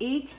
1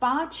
5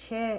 6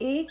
1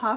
1/2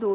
2